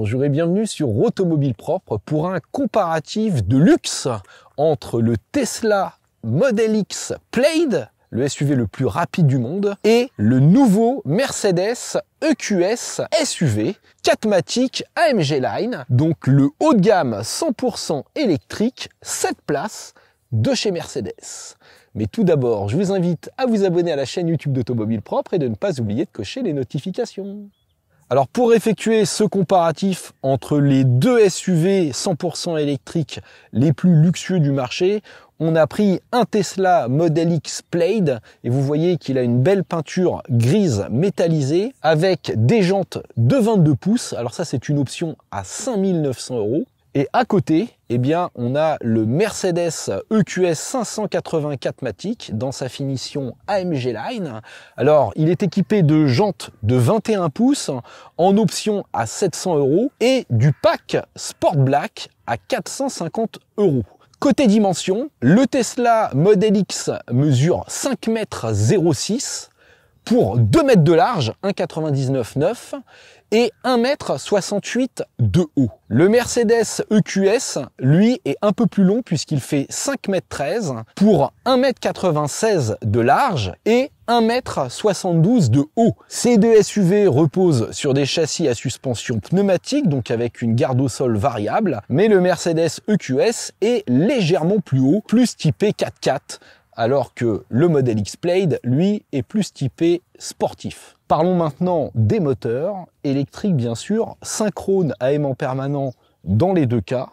Bonjour et bienvenue sur Automobile Propre pour un comparatif de luxe entre le Tesla Model X Plaid, le SUV le plus rapide du monde, et le nouveau Mercedes EQS SUV 4MATIC AMG Line, donc le haut de gamme 100% électrique, 7 places de chez Mercedes. Mais tout d'abord, je vous invite à vous abonner à la chaîne YouTube d'Automobile Propre et de ne pas oublier de cocher les notifications. Alors pour effectuer ce comparatif entre les deux SUV 100% électriques les plus luxueux du marché, on a pris un Tesla Model X Plaid et vous voyez qu'il a une belle peinture grise métallisée avec des jantes de 22 pouces. Alors ça c'est une option à 5 900 €. Et à côté, eh bien, on a le Mercedes EQS 580 4MATIC dans sa finition AMG Line. Alors, il est équipé de jantes de 21 pouces en option à 700 € et du pack Sport Black à 450 €. Côté dimension, le Tesla Model X mesure 5,06 m pour 2 mètres de large, 1,99,9 et 1,68 m de haut. Le Mercedes EQS, lui, est un peu plus long puisqu'il fait 5,13 m pour 1,96 m de large et 1,72 m de haut. Ces deux SUV reposent sur des châssis à suspension pneumatique, donc avec une garde au sol variable, mais le Mercedes EQS est légèrement plus haut, plus typé 4x4, alors que le Model X Plaid, lui, est plus typé sportif. Parlons maintenant des moteurs, électriques bien sûr, synchrone à aimant permanent dans les deux cas.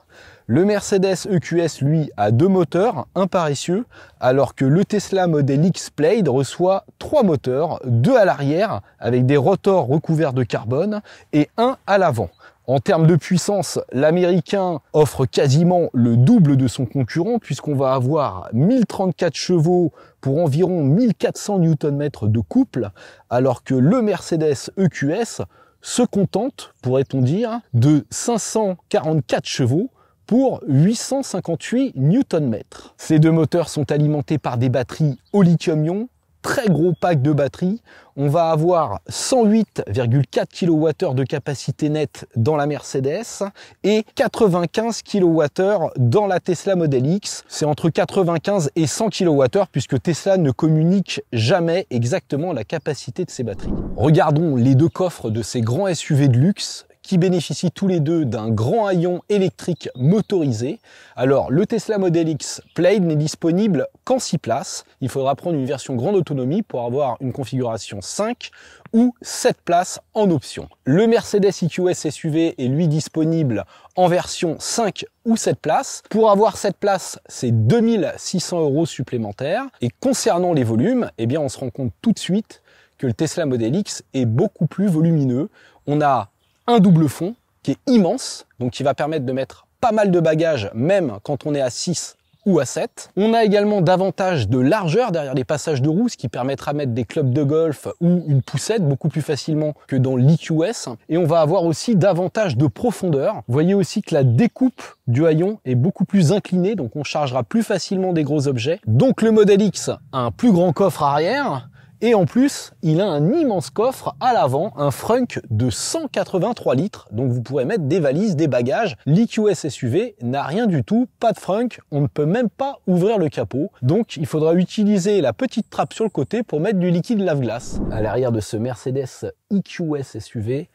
Le Mercedes EQS, lui, a deux moteurs, un paresseux, alors que le Tesla Model X Plaid reçoit 3 moteurs, 2 à l'arrière, avec des rotors recouverts de carbone, et un à l'avant. En termes de puissance, l'américain offre quasiment le double de son concurrent puisqu'on va avoir 1034 chevaux pour environ 1400 Nm de couple, alors que le Mercedes EQS se contente, pourrait-on dire, de 544 chevaux pour 858 Nm. Ces deux moteurs sont alimentés par des batteries au lithium-ion, très gros pack de batterie. On va avoir 108,4 kWh de capacité nette dans la Mercedes et 95 kWh dans la Tesla Model X. C'est entre 95 et 100 kWh puisque Tesla ne communique jamais exactement la capacité de ses batteries. Regardons les deux coffres de ces grands SUV de luxe qui bénéficient tous les deux d'un grand haillon électrique motorisé. Alors, le Tesla Model X Plaid n'est disponible qu'en 6 places. Il faudra prendre une version grande autonomie pour avoir une configuration 5 ou 7 places en option. Le Mercedes EQS SUV est lui disponible en version 5 ou 7 places. Pour avoir 7 places, c'est 2600 € supplémentaires. Et concernant les volumes, eh bien, on se rend compte tout de suite que le Tesla Model X est beaucoup plus volumineux. On a un double fond qui est immense, donc qui va permettre de mettre pas mal de bagages, même quand on est à 6 ou à 7. On a également davantage de largeur derrière les passages de roues, ce qui permettra de mettre des clubs de golf ou une poussette beaucoup plus facilement que dans l'EQS. Et on va avoir aussi davantage de profondeur. Vous voyez aussi que la découpe du haillon est beaucoup plus inclinée, donc on chargera plus facilement des gros objets. Donc le Model X a un plus grand coffre arrière, et en plus, il a un immense coffre à l'avant, un frunk de 183 litres. Donc vous pourrez mettre des valises, des bagages. L'EQS SUV n'a rien du tout, pas de frunk. On ne peut même pas ouvrir le capot. Donc il faudra utiliser la petite trappe sur le côté pour mettre du liquide lave-glace. À l'arrière de ce Mercedes EQS SUV,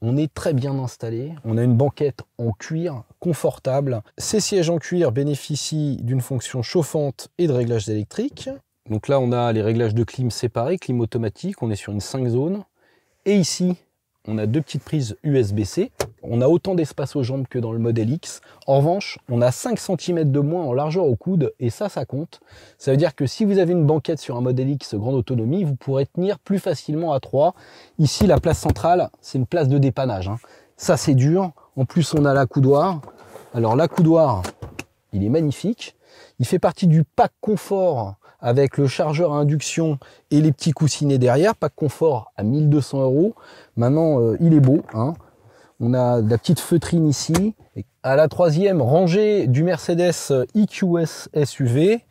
on est très bien installé. On a une banquette en cuir confortable. Ces sièges en cuir bénéficient d'une fonction chauffante et de réglage électrique. Donc là, on a les réglages de clim séparés, clim automatique, on est sur une 5 zones. Et ici, on a deux petites prises USB-C. On a autant d'espace aux jambes que dans le Model X. En revanche, on a 5 cm de moins en largeur au coude et ça compte. Ça veut dire que si vous avez une banquette sur un Model X grande autonomie, vous pourrez tenir plus facilement à 3. Ici, la place centrale, c'est une place de dépannage. Ça, c'est dur. En plus, on a l'accoudoir. Alors, l'accoudoir, il est magnifique. Il fait partie du pack confort avec le chargeur à induction et les petits coussinets derrière, pack confort à 1200 €. Maintenant, il est beau, hein. On a de la petite feutrine ici. Et à la troisième rangée du Mercedes EQS SUV,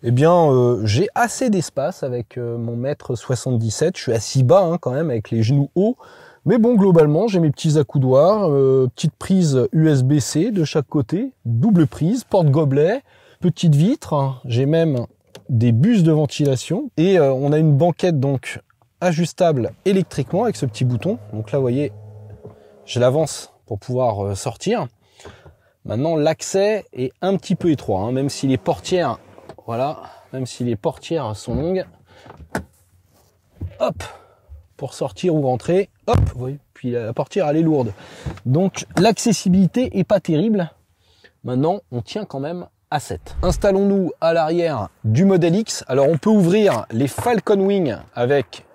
eh bien, j'ai assez d'espace avec mon 1,77 m. Je suis assis bas quand même, avec les genoux hauts. Mais bon, globalement, j'ai mes petits accoudoirs, petite prise USB-C de chaque côté, double prise, porte-gobelet, petite vitre. J'ai même des bus de ventilation et on a une banquette donc ajustable électriquement avec ce petit bouton. Donc là, vous voyez, je l'avance pour pouvoir sortir. Maintenant, l'accès est un petit peu étroit, hein, même si les portières, voilà, même si les portières sont longues. Hop, pour sortir ou rentrer, hop, vous voyez, puis la portière elle est lourde. Donc l'accessibilité est pas terrible. Maintenant, on tient quand même à 7. Installons-nous à l'arrière du Model X. Alors on peut ouvrir les Falcon Wing avec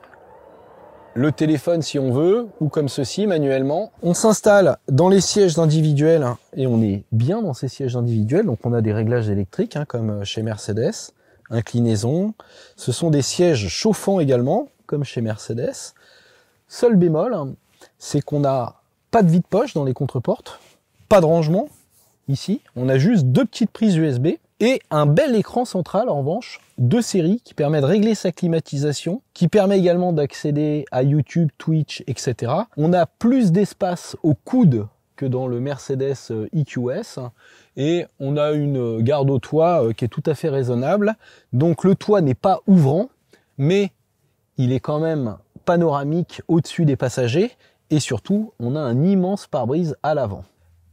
le téléphone si on veut, ou comme ceci manuellement. On s'installe dans les sièges individuels et on est bien dans ces sièges individuels. Donc on a des réglages électriques hein, comme chez Mercedes, inclinaison. Ce sont des sièges chauffants également, comme chez Mercedes. Seul bémol, c'est qu'on n'a pas de vide-poche dans les contreportes, pas de rangement ici. On a juste deux petites prises USB et un bel écran central en revanche de série qui permet de régler sa climatisation, qui permet également d'accéder à YouTube, Twitch, etc. On a plus d'espace au coude que dans le Mercedes EQS et on a une garde au toit qui est tout à fait raisonnable. Donc le toit n'est pas ouvrant, mais il est quand même panoramique au-dessus des passagers et surtout on a un immense pare-brise à l'avant.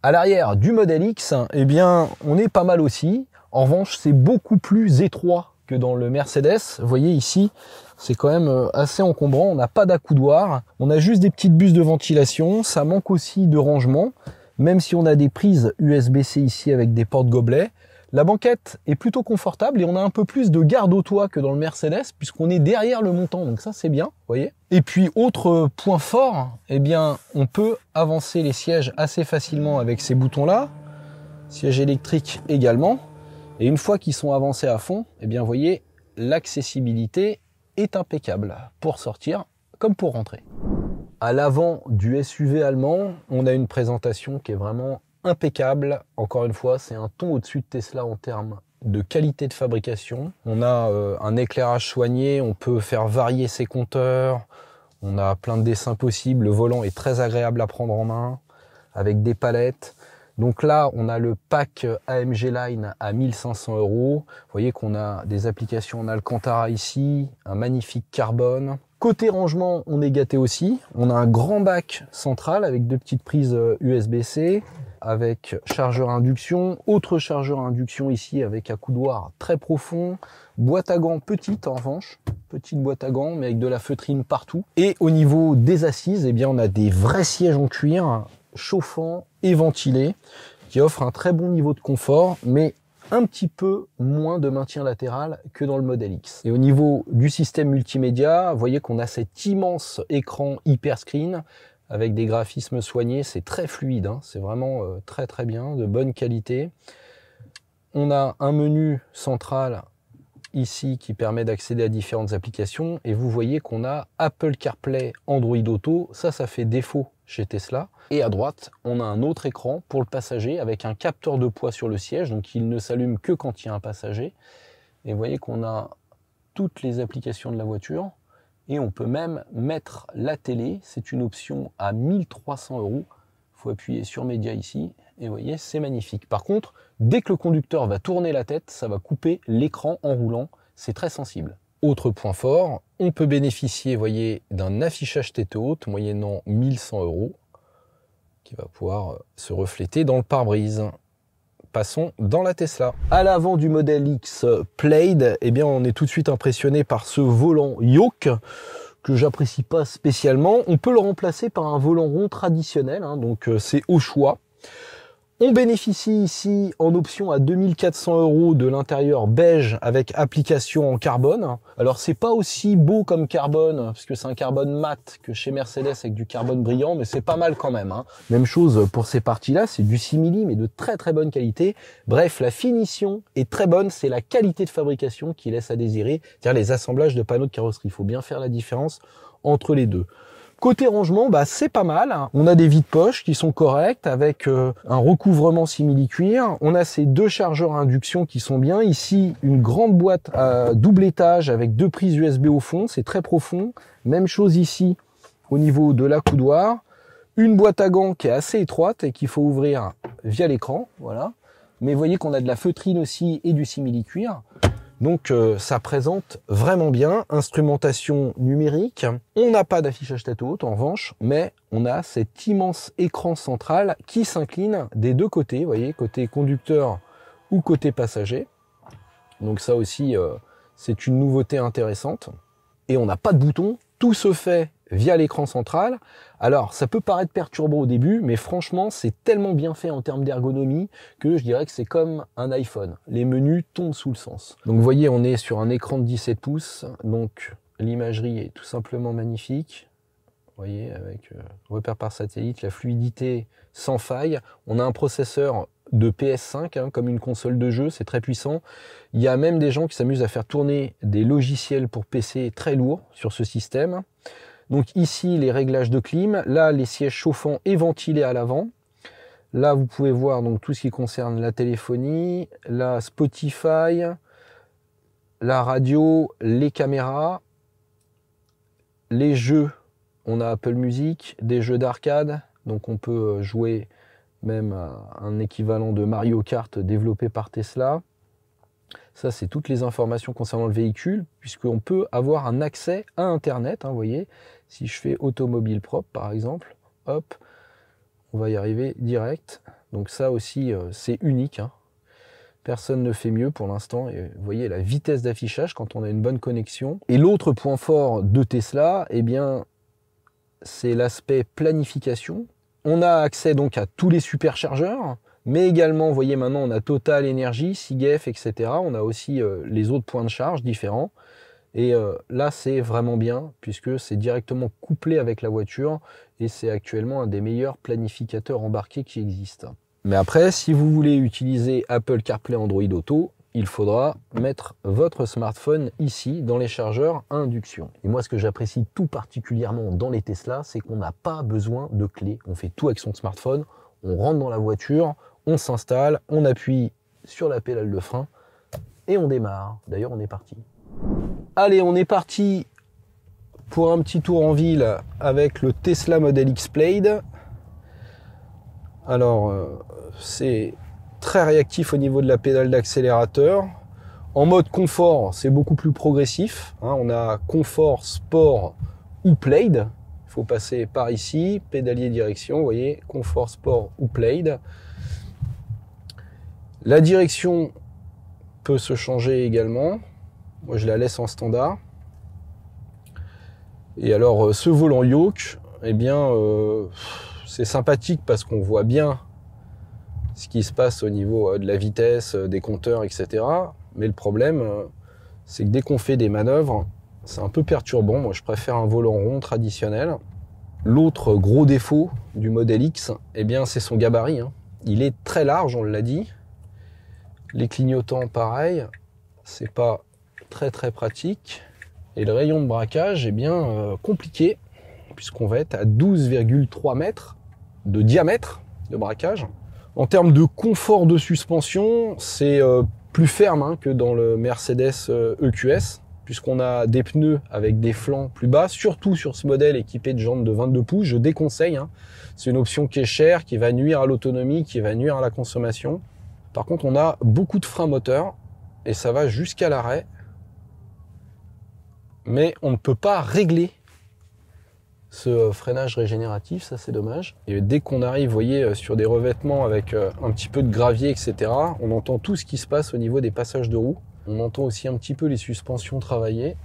À l'arrière du Model X, eh bien on est pas mal aussi. En revanche, c'est beaucoup plus étroit que dans le Mercedes. Vous voyez ici, c'est quand même assez encombrant. On n'a pas d'accoudoir. On a juste des petites buses de ventilation. Ça manque aussi de rangement, même si on a des prises USB-C ici avec des porte-gobelets. La banquette est plutôt confortable et on a un peu plus de garde au toit que dans le Mercedes puisqu'on est derrière le montant. Donc ça, c'est bien, vous voyez. Et puis, autre point fort, eh bien, on peut avancer les sièges assez facilement avec ces boutons-là. Siège électrique également. Et une fois qu'ils sont avancés à fond, eh bien, vous voyez, l'accessibilité est impeccable pour sortir comme pour rentrer. À l'avant du SUV allemand, on a une présentation qui est vraiment impeccable. Encore une fois, c'est un ton au-dessus de Tesla en termes de qualité de fabrication. On a un éclairage soigné, on peut faire varier ses compteurs, on a plein de dessins possibles. Le volant est très agréable à prendre en main avec des palettes. Donc là, on a le pack AMG Line à 1500 €. Vous voyez qu'on a des applications, on a le Alcantara ici, un magnifique carbone. Côté rangement, on est gâté aussi. On a un grand bac central avec deux petites prises USB-C, avec chargeur induction, autre chargeur induction ici avec accoudoir très profond, boîte à gants petite en revanche, petite boîte à gants mais avec de la feutrine partout. Et au niveau des assises, eh bien on a des vrais sièges en cuir, chauffant et ventilé, qui offre un très bon niveau de confort, mais un petit peu moins de maintien latéral que dans le Model X. Et au niveau du système multimédia, vous voyez qu'on a cet immense écran hyper screen avec des graphismes soignés, c'est très fluide, hein, c'est vraiment très très bien, de bonne qualité. On a un menu central ici qui permet d'accéder à différentes applications et vous voyez qu'on a Apple CarPlay, Android Auto, ça fait défaut chez Tesla. Et à droite, on a un autre écran pour le passager avec un capteur de poids sur le siège, donc il ne s'allume que quand il y a un passager. Et vous voyez qu'on a toutes les applications de la voiture et on peut même mettre la télé, c'est une option à 1300 €. Il faut appuyer sur Média ici et vous voyez, c'est magnifique. Par contre, dès que le conducteur va tourner la tête, ça va couper l'écran en roulant, c'est très sensible. Autre point fort, on peut bénéficier, voyez, d'un affichage tête haute moyennant 1100 € qui va pouvoir se refléter dans le pare-brise. Passons dans la Tesla. À l'avant du Model X Plaid, eh bien, on est tout de suite impressionné par ce volant yoke que j'apprécie pas spécialement. On peut le remplacer par un volant rond traditionnel, hein, donc c'est au choix. On bénéficie ici en option à 2400 € de l'intérieur beige avec application en carbone. Alors c'est pas aussi beau comme carbone parce que c'est un carbone mat que chez Mercedes avec du carbone brillant, mais c'est pas mal quand même, hein. Même chose pour ces parties-là, c'est du 6 mm mais de très très bonne qualité. Bref, la finition est très bonne, c'est la qualité de fabrication qui laisse à désirer, c'est-à-dire les assemblages de panneaux de carrosserie. Il faut bien faire la différence entre les deux. Côté rangement, bah, c'est pas mal. On a des vides-poches qui sont corrects avec un recouvrement simili-cuir. On a ces deux chargeurs à induction qui sont bien. Ici, une grande boîte à double étage avec deux prises USB au fond. C'est très profond. Même chose ici. au niveau de la coudoir, une boîte à gants qui est assez étroite et qu'il faut ouvrir via l'écran, voilà. Mais vous voyez qu'on a de la feutrine aussi et du simili-cuir. Donc ça présente vraiment bien, instrumentation numérique. On n'a pas d'affichage tête haute en revanche, mais on a cet immense écran central qui s'incline des deux côtés, vous voyez, côté conducteur ou côté passager. Donc ça aussi, c'est une nouveauté intéressante. Et on n'a pas de bouton, tout se fait via l'écran central. Alors, ça peut paraître perturbant au début, mais franchement, c'est tellement bien fait en termes d'ergonomie que je dirais que c'est comme un iPhone. Les menus tombent sous le sens. Donc, vous voyez, on est sur un écran de 17 pouces. Donc, l'imagerie est tout simplement magnifique. Vous voyez, avec repère par satellite, la fluidité sans faille. On a un processeur de PS5, hein, comme une console de jeu, c'est très puissant. Il y a même des gens qui s'amusent à faire tourner des logiciels pour PC très lourds sur ce système. Donc ici, les réglages de clim. Là, les sièges chauffants et ventilés à l'avant. Là, vous pouvez voir donc tout ce qui concerne la téléphonie, la Spotify, la radio, les caméras, les jeux. On a Apple Music, des jeux d'arcade. Donc on peut jouer même un équivalent de Mario Kart développé par Tesla. Ça, c'est toutes les informations concernant le véhicule, puisqu'on peut avoir un accès à Internet. Hein, vous voyez, si je fais automobile propre, par exemple, hop, on va y arriver direct. Donc ça aussi, c'est unique. Hein. Personne ne fait mieux pour l'instant. Et vous voyez la vitesse d'affichage quand on a une bonne connexion. Et l'autre point fort de Tesla, eh bien, c'est l'aspect planification. On a accès donc à tous les superchargeurs, mais également, vous voyez maintenant, on a Total Energy, Sigef, etc. On a aussi les autres points de charge différents. Et là, c'est vraiment bien, puisque c'est directement couplé avec la voiture, et c'est actuellement un des meilleurs planificateurs embarqués qui existent. Mais après, si vous voulez utiliser Apple CarPlay Android Auto, il faudra mettre votre smartphone ici, dans les chargeurs à induction. Et moi, ce que j'apprécie tout particulièrement dans les Tesla, c'est qu'on n'a pas besoin de clé. On fait tout avec son smartphone, on rentre dans la voiture, on s'installe, on appuie sur la pédale de frein et on démarre. D'ailleurs, on est parti. Allez, on est parti pour un petit tour en ville avec le Tesla Model X Plaid. Alors, c'est très réactif au niveau de la pédale d'accélérateur. En mode confort, c'est beaucoup plus progressif. Hein, on a confort, sport ou Plaid. Il faut passer par ici, pédalier direction, vous voyez, confort, sport ou Plaid. La direction peut se changer également. Moi, je la laisse en standard. Et alors, ce volant yoke, eh bien, c'est sympathique parce qu'on voit bien ce qui se passe au niveau de la vitesse, des compteurs, etc. Mais le problème, c'est que dès qu'on fait des manœuvres, c'est un peu perturbant. Moi, je préfère un volant rond traditionnel. L'autre gros défaut du Model X, eh bien, c'est son gabarit. Hein. Il est très large, on l'a dit. Les clignotants, pareil. C'est pas très pratique. Et le rayon de braquage, eh bien, compliqué, puisqu'on va être à 12,3 mètres de diamètre de braquage. En termes de confort de suspension, c'est plus ferme hein, que dans le Mercedes EQS, puisqu'on a des pneus avec des flancs plus bas, surtout sur ce modèle équipé de jantes de 22 pouces, je déconseille. Hein. C'est une option qui est chère, qui va nuire à l'autonomie, qui va nuire à la consommation. Par contre, on a beaucoup de freins moteurs, et ça va jusqu'à l'arrêt. Mais on ne peut pas régler ce freinage régénératif, ça c'est dommage. Et dès qu'on arrive, vous voyez, sur des revêtements avec un petit peu de gravier, etc., on entend tout ce qui se passe au niveau des passages de roues. On entend aussi un petit peu les suspensions travailler.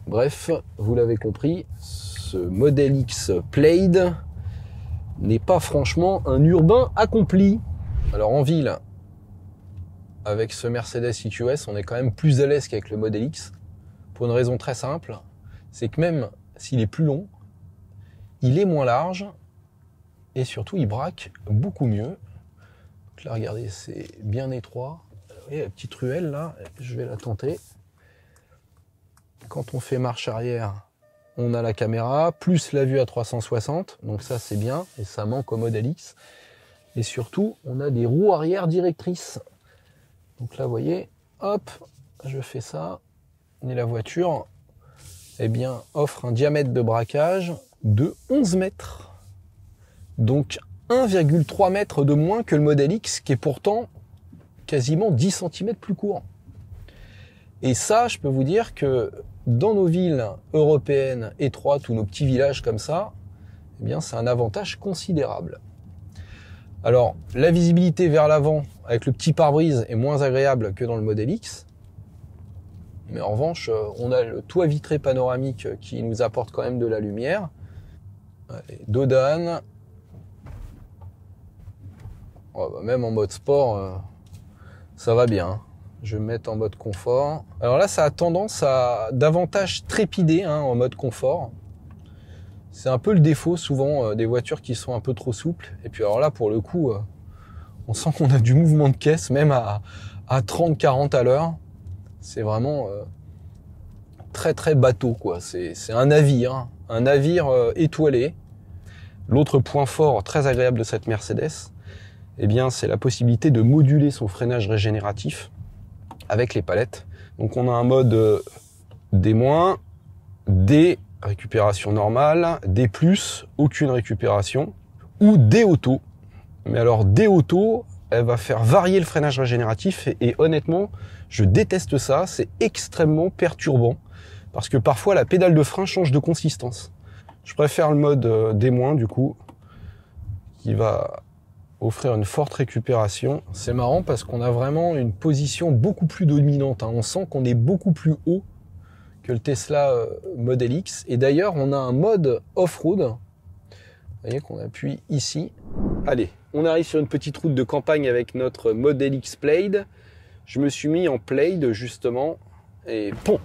Bref, vous l'avez compris, ce Model X Plaid n'est pas franchement un urbain accompli. Alors en ville, avec ce Mercedes EQS, on est quand même plus à l'aise qu'avec le Model X. Pour une raison très simple, c'est que même s'il est plus long, il est moins large et surtout il braque beaucoup mieux. Donc là, regardez, c'est bien étroit. Vous voyez la petite ruelle là, je vais la tenter. Quand on fait marche arrière, on a la caméra, plus la vue à 360, donc ça c'est bien, et ça manque au Model X. Et surtout, on a des roues arrière directrices. Donc là, vous voyez, hop, je fais ça, et la voiture, eh bien, offre un diamètre de braquage de 11 mètres. Donc 1,3 mètres de moins que le Model X, qui est pourtant quasiment 10 cm plus court. Et ça, je peux vous dire que dans nos villes européennes étroites ou nos petits villages comme ça, eh bien, c'est un avantage considérable. Alors, la visibilité vers l'avant avec le petit pare-brise est moins agréable que dans le Model X. Mais en revanche, on a le toit vitré panoramique qui nous apporte quand même de la lumière. Allez, dodane. Oh, bah, même en mode sport, ça va bien. Je vais me mettre en mode confort. Alors là, ça a tendance à davantage trépider en mode confort. C'est un peu le défaut souvent des voitures qui sont un peu trop souples. Et puis alors là, pour le coup, on sent qu'on a du mouvement de caisse, même à 30-40 à l'heure. C'est vraiment très très bateau, quoi. C'est un navire étoilé. L'autre point fort très agréable de cette Mercedes, eh bien, c'est la possibilité de moduler son freinage régénératif avec les palettes. Donc on a un mode D-, D, récupération normale, D+, aucune récupération, ou D auto. Mais alors D auto, elle va faire varier le freinage régénératif et honnêtement, je déteste ça, c'est extrêmement perturbant parce que parfois la pédale de frein change de consistance. Je préfère le mode D- du coup, qui va offrir une forte récupération. C'est marrant parce qu'on a vraiment une position beaucoup plus dominante. On sent qu'on est beaucoup plus haut que le Tesla Model X. Et d'ailleurs, on a un mode off-road. Vous voyez qu'on appuie ici. Allez, on arrive sur une petite route de campagne avec notre Model X Plaid. Je me suis mis en Plaid justement. Et bon.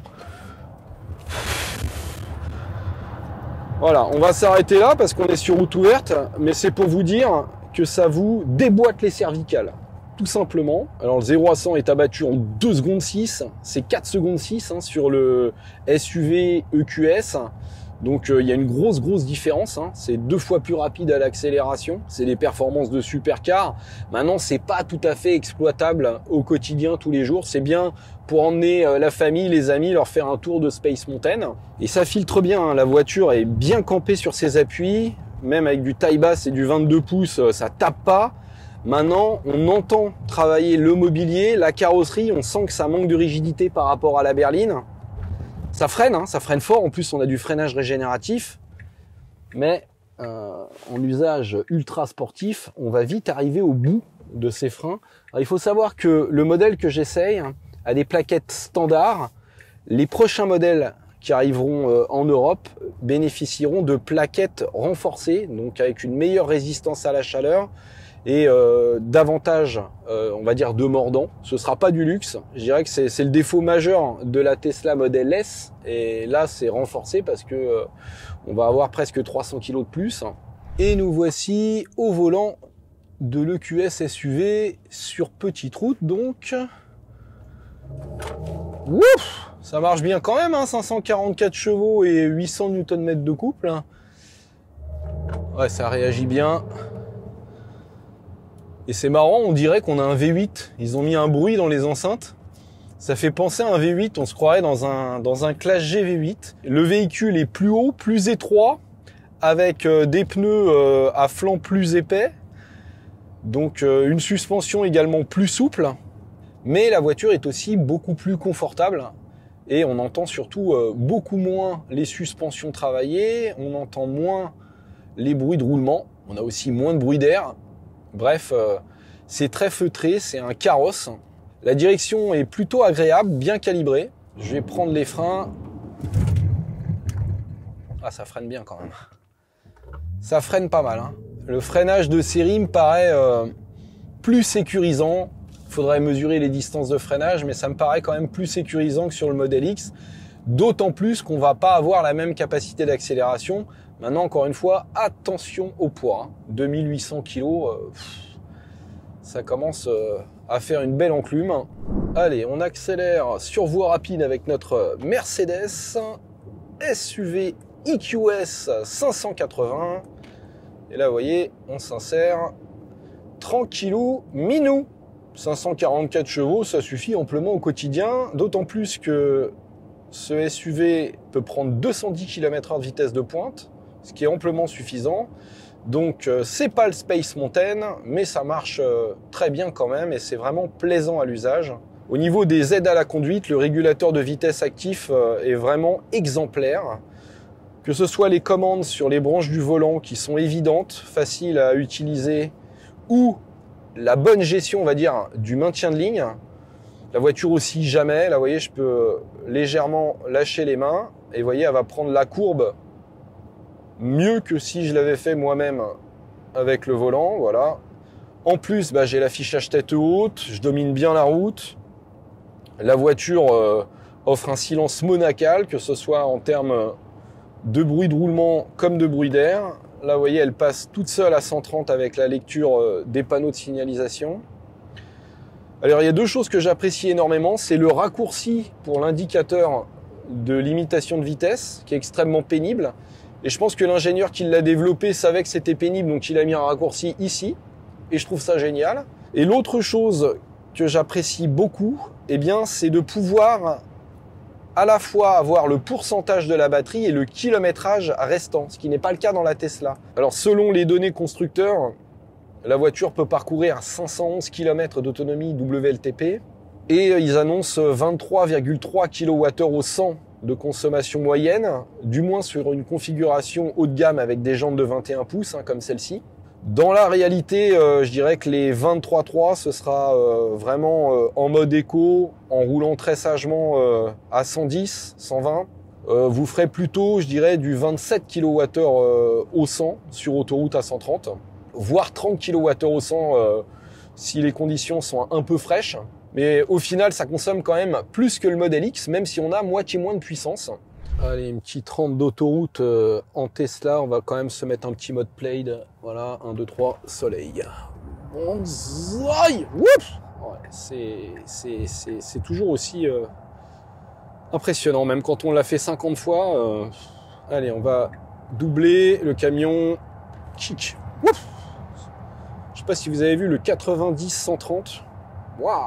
Voilà, on va s'arrêter là parce qu'on est sur route ouverte. Mais c'est pour vous dire que ça vous déboîte les cervicales, tout simplement. Alors le 0 à 100 est abattu en 2 secondes 6, c'est 4 secondes 6 sur le SUV EQS. Donc il y a une grosse différence, c'est 2 fois plus rapide à l'accélération, c'est des performances de supercar. Maintenant, c'est pas tout à fait exploitable au quotidien tous les jours, c'est bien pour emmener la famille, les amis, leur faire un tour de Space Mountain. Et ça filtre bien, la voiture est bien campée sur ses appuis. Même avec du taille basse et du 22 pouces, ça tape pas. Maintenant, on entend travailler le mobilier, la carrosserie, on sent que ça manque de rigidité par rapport à la berline. Ça freine fort. En plus, on a du freinage régénératif. Mais en usage ultra sportif, on va vite arriver au bout de ces freins. Alors, il faut savoir que le modèle que j'essaye a des plaquettes standards. Les prochains modèles qui arriveront en Europe bénéficieront de plaquettes renforcées, donc avec une meilleure résistance à la chaleur et davantage, on va dire, de mordant. Ce sera pas du luxe. Je dirais que c'est le défaut majeur de la Tesla Model S. Et là, c'est renforcé parce que on va avoir presque 300 kg de plus. Et nous voici au volant de l'EQS SUV sur petite route, donc. Ouf! Ça marche bien quand même, 544 chevaux et 800 Nm de couple. Ouais, ça réagit bien. Et c'est marrant, on dirait qu'on a un V8. Ils ont mis un bruit dans les enceintes. Ça fait penser à un V8, on se croirait dans un Classe G V8. Le véhicule est plus haut, plus étroit, avec des pneus à flanc plus épais. Donc une suspension également plus souple. Mais la voiture est aussi beaucoup plus confortable. Et on entend surtout beaucoup moins les suspensions travaillées, on entend moins les bruits de roulement, on a aussi moins de bruit d'air. Bref, c'est très feutré, c'est un carrosse. La direction est plutôt agréable, bien calibrée. Je vais prendre les freins. Ah, ça freine bien quand même. Ça freine pas mal. Le freinage de série me paraît plus sécurisant. Il faudrait mesurer les distances de freinage, mais ça me paraît quand même plus sécurisant que sur le Model X. D'autant plus qu'on va pas avoir la même capacité d'accélération. Maintenant, encore une fois, attention au poids. 2800 kg, ça commence à faire une belle enclume. Allez, on accélère sur voie rapide avec notre Mercedes SUV EQS 580. Et là, vous voyez, on s'insère tranquillou, minou. 544 chevaux, ça suffit amplement au quotidien, d'autant plus que ce SUV peut prendre 210 km/h de vitesse de pointe, ce qui est amplement suffisant. Donc c'est pas le Space Mountain, mais ça marche très bien quand même et c'est vraiment plaisant à l'usage. Au niveau des aides à la conduite, le régulateur de vitesse actif est vraiment exemplaire. Que ce soit les commandes sur les branches du volant qui sont évidentes, faciles à utiliser, ou la bonne gestion, on va dire, du maintien de ligne. La voiture aussi jamais, là vous voyez, je peux légèrement lâcher les mains et vous voyez, elle va prendre la courbe mieux que si je l'avais fait moi-même avec le volant, voilà. En plus, j'ai l'affichage tête haute, je domine bien la route. La voiture offre un silence monacal, que ce soit en termes de bruit de roulement comme de bruit d'air. Là, vous voyez, elle passe toute seule à 130 avec la lecture des panneaux de signalisation. Alors, il y a deux choses que j'apprécie énormément. C'est le raccourci pour l'indicateur de limitation de vitesse, qui est extrêmement pénible. Et je pense que l'ingénieur qui l'a développé savait que c'était pénible, donc il a mis un raccourci ici. Et je trouve ça génial. Et l'autre chose que j'apprécie beaucoup, c'est de pouvoir à la fois avoir le pourcentage de la batterie et le kilométrage restant, ce qui n'est pas le cas dans la Tesla. Alors selon les données constructeurs, la voiture peut parcourir 511 km d'autonomie WLTP et ils annoncent 23,3 kWh au 100 de consommation moyenne, du moins sur une configuration haut de gamme avec des jantes de 21 pouces comme celle-ci. Dans la réalité, je dirais que les 23.3, ce sera vraiment en mode éco, en roulant très sagement à 110, 120. Vous ferez plutôt, je dirais, du 27 kWh au 100 sur autoroute à 130, voire 30 kWh au 100 si les conditions sont un peu fraîches. Mais au final, ça consomme quand même plus que le Model X, même si on a moitié moins de puissance. Allez, une petite rampe d'autoroute en Tesla. On va quand même se mettre un petit mode Plaid. Voilà, 1, 2, 3, soleil. Bonzaï! Ouais, c'est toujours aussi impressionnant, même quand on l'a fait 50 fois. Allez, on va doubler le camion. Chic. Ouf! Je sais pas si vous avez vu le 90-130. Waouh!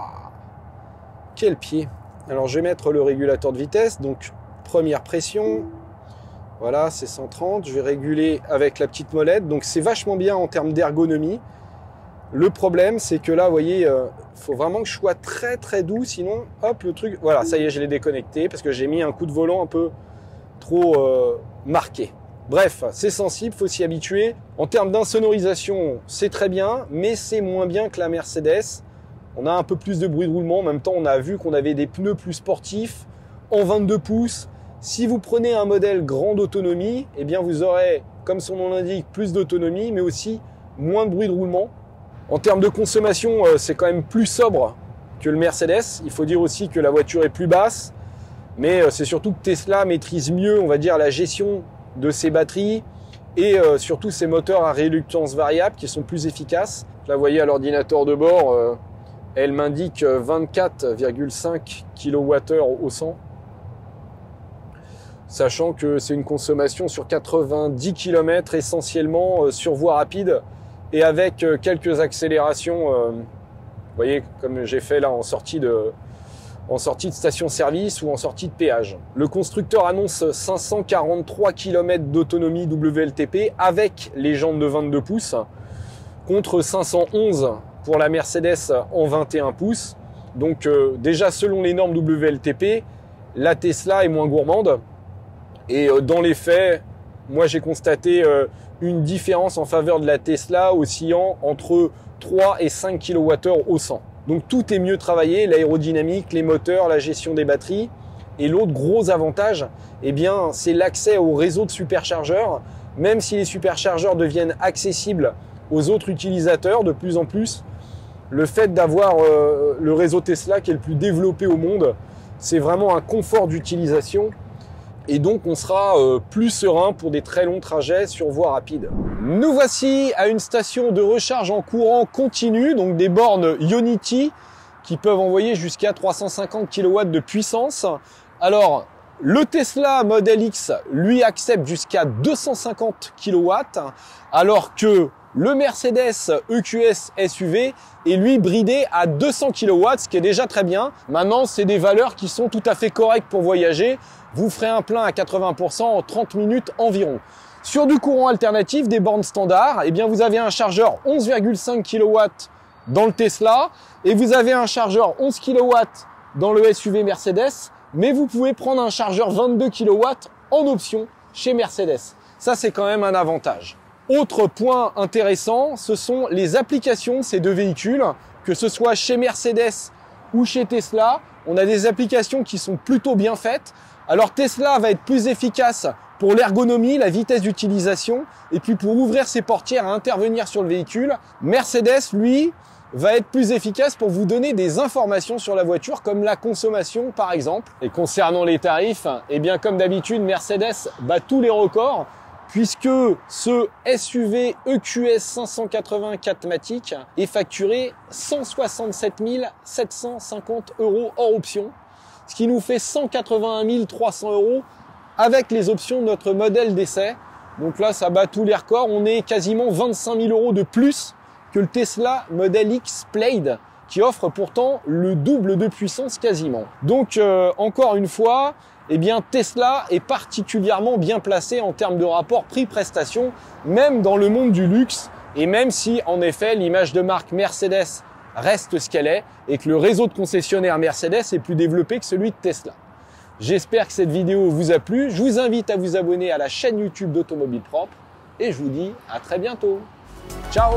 Quel pied! Alors, je vais mettre le régulateur de vitesse. Donc, première pression, voilà, c'est 130. Je vais réguler avec la petite molette. Donc, c'est vachement bien en termes d'ergonomie. Le problème, c'est que là, vous voyez, faut vraiment que je sois très très doux. Sinon, hop, le truc... Voilà, ça y est, je l'ai déconnecté parce que j'ai mis un coup de volant un peu trop marqué. Bref, c'est sensible, faut s'y habituer. En termes d'insonorisation, c'est très bien, mais c'est moins bien que la Mercedes. On a un peu plus de bruit de roulement. En même temps, on a vu qu'on avait des pneus plus sportifs en 22 pouces. Si vous prenez un modèle grande autonomie, vous aurez, comme son nom l'indique, plus d'autonomie, mais aussi moins de bruit de roulement. En termes de consommation, c'est quand même plus sobre que le Mercedes. Il faut dire aussi que la voiture est plus basse, mais c'est surtout que Tesla maîtrise mieux, on va dire, la gestion de ses batteries et surtout ses moteurs à réluctance variable qui sont plus efficaces. Là, vous voyez à l'ordinateur de bord, elle m'indique 24,5 kWh au 100. Sachant que c'est une consommation sur 90 km essentiellement sur voie rapide et avec quelques accélérations, vous voyez, comme j'ai fait là en sortie de station-service ou en sortie de péage. Le constructeur annonce 543 km d'autonomie WLTP avec les jantes de 22 pouces contre 511 pour la Mercedes en 21 pouces. Donc déjà selon les normes WLTP, la Tesla est moins gourmande. Et dans les faits, moi j'ai constaté une différence en faveur de la Tesla oscillant entre 3 et 5 kWh au 100. Donc tout est mieux travaillé, l'aérodynamique, les moteurs, la gestion des batteries. Et l'autre gros avantage, c'est l'accès au réseau de superchargeurs. Même si les superchargeurs deviennent accessibles aux autres utilisateurs de plus en plus, le fait d'avoir le réseau Tesla qui est le plus développé au monde, c'est vraiment un confort d'utilisation. Et donc on sera plus serein pour des très longs trajets sur voie rapide. Nous voici à une station de recharge en courant continu, donc des bornes Ionity qui peuvent envoyer jusqu'à 350 kW de puissance. Alors le Tesla Model X lui accepte jusqu'à 250 kW, alors que le Mercedes EQS SUV est lui bridé à 200 kW, ce qui est déjà très bien. Maintenant, c'est des valeurs qui sont tout à fait correctes pour voyager. Vous ferez un plein à 80% en 30 minutes environ. Sur du courant alternatif, des bornes standards, eh bien vous avez un chargeur 11,5 kW dans le Tesla et vous avez un chargeur 11 kW dans le SUV Mercedes, mais vous pouvez prendre un chargeur 22 kW en option chez Mercedes. Ça, c'est quand même un avantage. Autre point intéressant, ce sont les applications de ces deux véhicules, que ce soit chez Mercedes ou chez Tesla. On a des applications qui sont plutôt bien faites. Alors Tesla va être plus efficace pour l'ergonomie, la vitesse d'utilisation, et puis pour ouvrir ses portières et intervenir sur le véhicule. Mercedes, lui, va être plus efficace pour vous donner des informations sur la voiture, comme la consommation par exemple. Et concernant les tarifs, eh bien comme d'habitude, Mercedes bat tous les records, puisque ce SUV EQS 580 4MATIC est facturé 167 750 € hors option, ce qui nous fait 181 300 € avec les options de notre modèle d'essai. Donc là, ça bat tous les records. On est quasiment 25 000 € de plus que le Tesla Model X Plaid, qui offre pourtant le double de puissance quasiment. Donc encore une fois, eh bien Tesla est particulièrement bien placé en termes de rapport prix-prestation, même dans le monde du luxe, et même si en effet l'image de marque Mercedes reste ce qu'elle est, et que le réseau de concessionnaires Mercedes est plus développé que celui de Tesla. J'espère que cette vidéo vous a plu. Je vous invite à vous abonner à la chaîne YouTube d'Automobile Propre, et je vous dis à très bientôt. Ciao!